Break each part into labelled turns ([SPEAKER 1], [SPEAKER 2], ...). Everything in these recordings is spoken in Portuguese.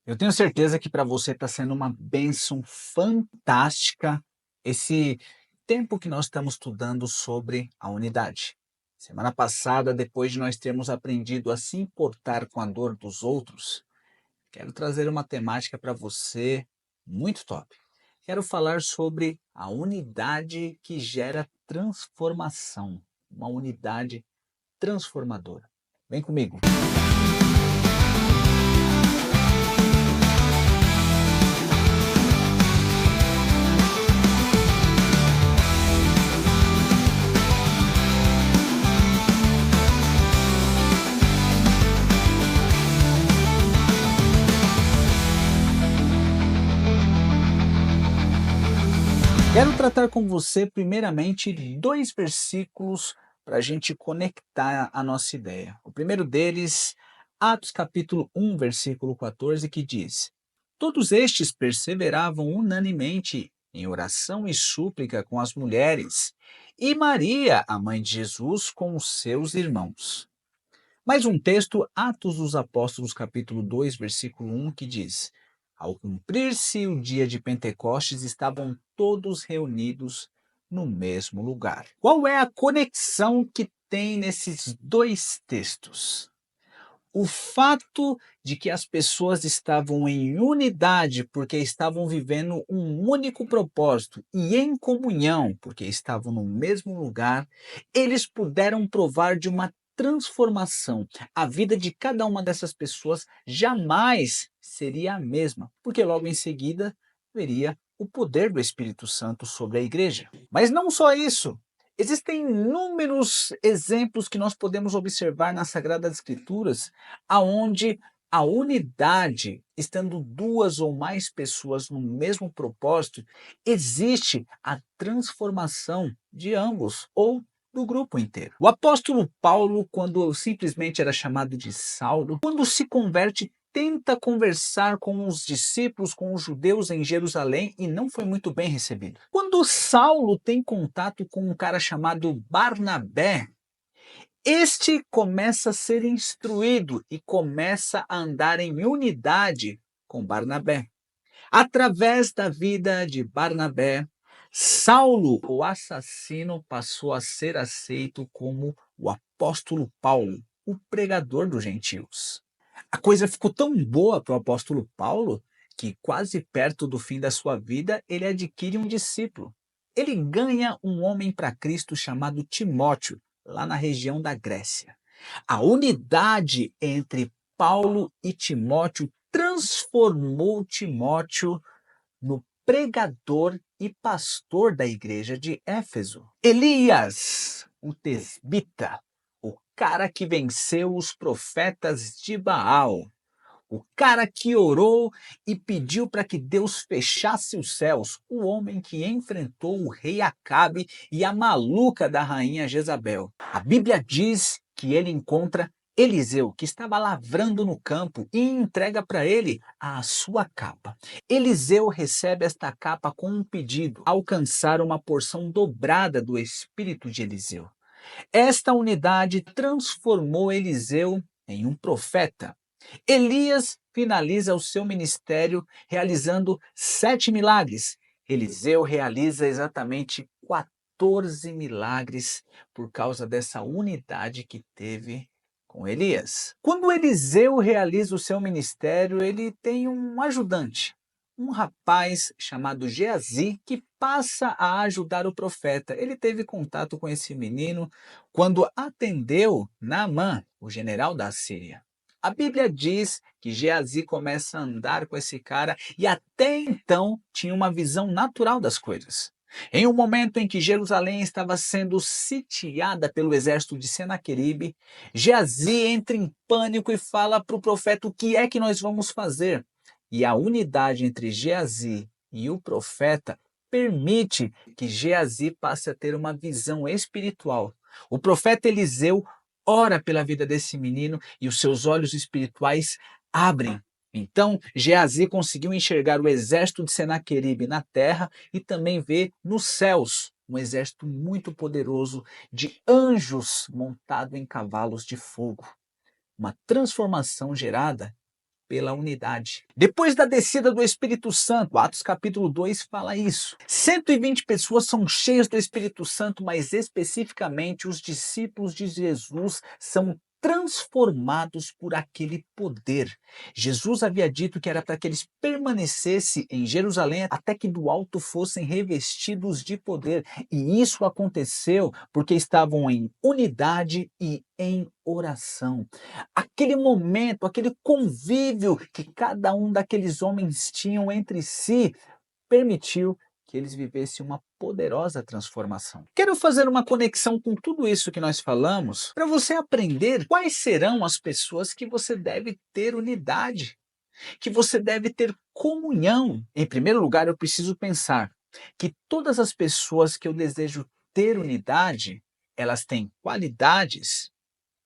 [SPEAKER 1] Eu tenho certeza que para você está sendo uma bênção fantástica esse tempo que nós estamos estudando sobre a unidade. Semana passada, depois de nós termos aprendido a se importar com a dor dos outros, quero trazer uma temática para você muito top. Quero falar sobre a unidade que gera transformação, uma unidade transformadora. Vem comigo. Quero tratar com você, primeiramente, dois versículos para a gente conectar a nossa ideia. O primeiro deles, Atos capítulo 1, versículo 14, que diz: Todos estes perseveravam unanimemente em oração e súplica com as mulheres, e Maria, a mãe de Jesus, com os seus irmãos. Mais um texto, Atos dos Apóstolos, capítulo 2, versículo 1, que diz: Ao cumprir-se o dia de Pentecostes, estavam todos reunidos no mesmo lugar. Qual é a conexão que tem nesses dois textos? O fato de que as pessoas estavam em unidade porque estavam vivendo um único propósito e em comunhão porque estavam no mesmo lugar, eles puderam provar de uma transformação. A vida de cada uma dessas pessoas jamais seria a mesma, porque logo em seguida veria o poder do Espírito Santo sobre a igreja. Mas não só isso. Existem inúmeros exemplos que nós podemos observar nas Sagradas Escrituras, aonde a unidade, estando duas ou mais pessoas no mesmo propósito, existe a transformação de ambos ou do grupo inteiro. O apóstolo Paulo, quando simplesmente era chamado de Saulo, quando se converte, tenta conversar com os discípulos, com os judeus em Jerusalém e não foi muito bem recebido. Quando Saulo tem contato com um cara chamado Barnabé, este começa a ser instruído e começa a andar em unidade com Barnabé. Através da vida de Barnabé, Saulo, o assassino, passou a ser aceito como o apóstolo Paulo, o pregador dos gentios. A coisa ficou tão boa para o apóstolo Paulo que, quase perto do fim da sua vida, ele adquire um discípulo. Ele ganha um homem para Cristo chamado Timóteo, lá na região da Grécia. A unidade entre Paulo e Timóteo transformou Timóteo no pregador e pastor da igreja de Éfeso. Elias, o tesbita, o cara que venceu os profetas de Baal, o cara que orou e pediu para que Deus fechasse os céus, o homem que enfrentou o rei Acabe e a maluca da rainha Jezabel. A Bíblia diz que ele encontra Eliseu, que estava lavrando no campo, e entrega para ele a sua capa. Eliseu recebe esta capa com um pedido: alcançar uma porção dobrada do espírito de Eliseu. Esta unidade transformou Eliseu em um profeta. Elias finaliza o seu ministério realizando 7 milagres. Eliseu realiza exatamente 14 milagres por causa dessa unidade que teve com Elias. Quando Eliseu realiza o seu ministério, ele tem um ajudante, um rapaz chamado Geazi, que passa a ajudar o profeta. Ele teve contato com esse menino quando atendeu Naamã, o general da Síria. A Bíblia diz que Geazi começa a andar com esse cara e até então tinha uma visão natural das coisas. Em um momento em que Jerusalém estava sendo sitiada pelo exército de Senaqueribe, Geazi entra em pânico e fala para o profeta: o que é que nós vamos fazer? E a unidade entre Geazi e o profeta permite que Geazi passe a ter uma visão espiritual. O profeta Eliseu ora pela vida desse menino e os seus olhos espirituais abrem. Então, Geazi conseguiu enxergar o exército de Senaqueribe na terra e também ver nos céus um exército muito poderoso de anjos montado em cavalos de fogo. Uma transformação gerada pela unidade. Depois da descida do Espírito Santo, Atos capítulo 2 fala isso. 120 pessoas são cheias do Espírito Santo, mas especificamente os discípulos de Jesus são transformados por aquele poder. Jesus havia dito que era para que eles permanecessem em Jerusalém até que do alto fossem revestidos de poder. E isso aconteceu porque estavam em unidade e em oração. Aquele momento, aquele convívio que cada um daqueles homens tinham entre si, permitiu que eles vivessem uma poderosa transformação. Quero fazer uma conexão com tudo isso que nós falamos para você aprender quais serão as pessoas que você deve ter unidade, que você deve ter comunhão. Em primeiro lugar, eu preciso pensar que todas as pessoas que eu desejo ter unidade, elas têm qualidades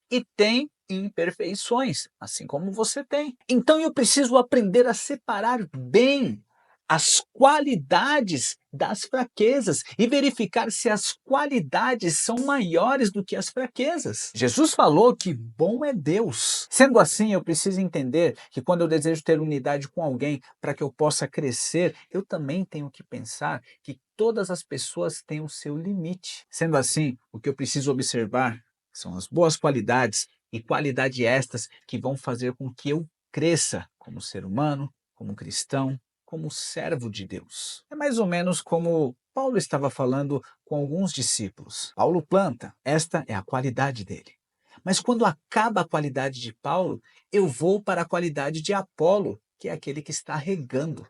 [SPEAKER 1] e têm imperfeições, assim como você tem. Então eu preciso aprender a separar bem as qualidades das fraquezas e verificar se as qualidades são maiores do que as fraquezas. Jesus falou que bom é Deus. Sendo assim, eu preciso entender que quando eu desejo ter unidade com alguém para que eu possa crescer, eu também tenho que pensar que todas as pessoas têm o seu limite. Sendo assim, o que eu preciso observar são as boas qualidades e qualidades estas que vão fazer com que eu cresça como ser humano, como cristão, como servo de Deus. É mais ou menos como Paulo estava falando com alguns discípulos. Paulo planta, esta é a qualidade dele. Mas quando acaba a qualidade de Paulo, eu vou para a qualidade de Apolo, que é aquele que está regando.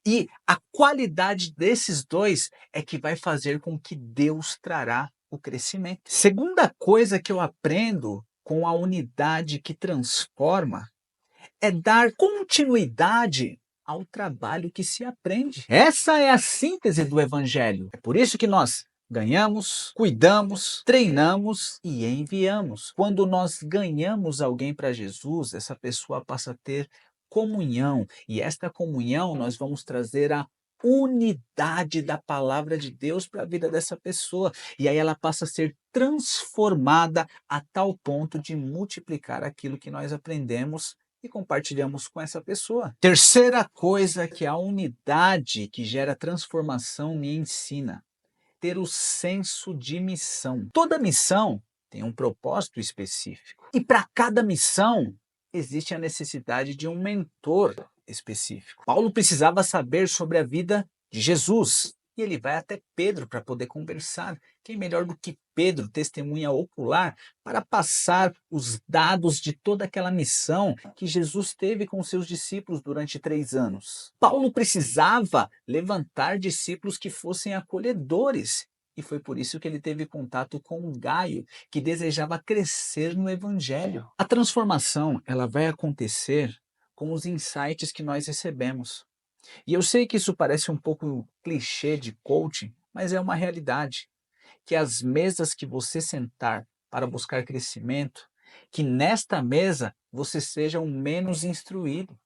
[SPEAKER 1] E a qualidade desses dois é que vai fazer com que Deus trará o crescimento. Segunda coisa que eu aprendo com a unidade que transforma é dar continuidade ao trabalho que se aprende. Essa é a síntese do Evangelho. É por isso que nós ganhamos, cuidamos, treinamos e enviamos. Quando nós ganhamos alguém para Jesus, essa pessoa passa a ter comunhão. E esta comunhão nós vamos trazer a unidade da palavra de Deus para a vida dessa pessoa. E aí ela passa a ser transformada a tal ponto de multiplicar aquilo que nós aprendemos e compartilhamos com essa pessoa. Terceira coisa que a unidade que gera transformação me ensina: ter o senso de missão. Toda missão tem um propósito específico. E para cada missão existe a necessidade de um mentor específico. Paulo precisava saber sobre a vida de Jesus. E ele vai até Pedro para poder conversar. Quem melhor do que Pedro, testemunha ocular, para passar os dados de toda aquela missão que Jesus teve com seus discípulos durante 3 anos? Paulo precisava levantar discípulos que fossem acolhedores. E foi por isso que ele teve contato com Gaio, que desejava crescer no Evangelho. A transformação ela vai acontecer com os insights que nós recebemos. E eu sei que isso parece um pouco clichê de coaching, mas é uma realidade. Que as mesas que você sentar para buscar crescimento, que nesta mesa você seja o menos instruído.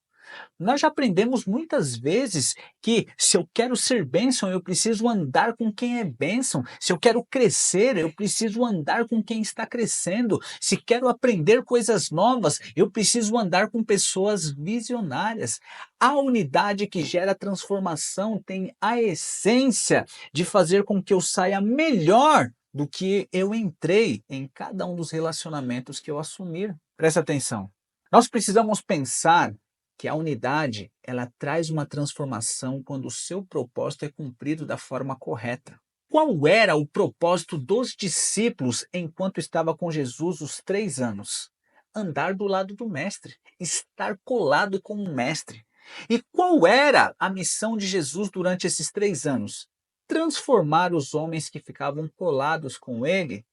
[SPEAKER 1] Nós já aprendemos muitas vezes que se eu quero ser bênção, eu preciso andar com quem é bênção. Se eu quero crescer, eu preciso andar com quem está crescendo. Se quero aprender coisas novas, eu preciso andar com pessoas visionárias. A unidade que gera transformação tem a essência de fazer com que eu saia melhor do que eu entrei em cada um dos relacionamentos que eu assumir. Presta atenção. Nós precisamos pensar que a unidade ela traz uma transformação quando o seu propósito é cumprido da forma correta. Qual era o propósito dos discípulos enquanto estava com Jesus os 3 anos? Andar do lado do mestre, estar colado com o mestre. E qual era a missão de Jesus durante esses 3 anos? Transformar os homens que ficavam colados com ele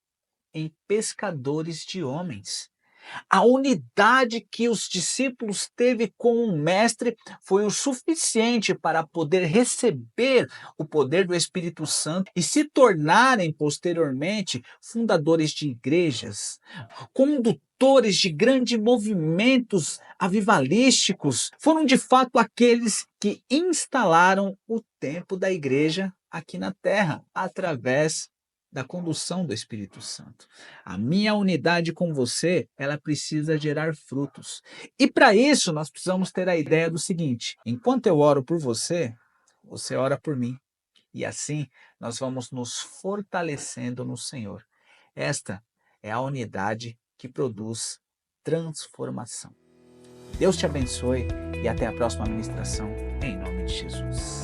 [SPEAKER 1] em pescadores de homens. A unidade que os discípulos teve com o mestre foi o suficiente para poder receber o poder do Espírito Santo e se tornarem posteriormente fundadores de igrejas, condutores de grandes movimentos avivalísticos. Foram de fato aqueles que instalaram o tempo da igreja aqui na terra através da condução do Espírito Santo. A minha unidade com você, ela precisa gerar frutos. E para isso, nós precisamos ter a ideia do seguinte: enquanto eu oro por você, você ora por mim. E assim nós vamos nos fortalecendo no Senhor. Esta é a unidade que produz transformação. Deus te abençoe e até a próxima ministração, em nome de Jesus.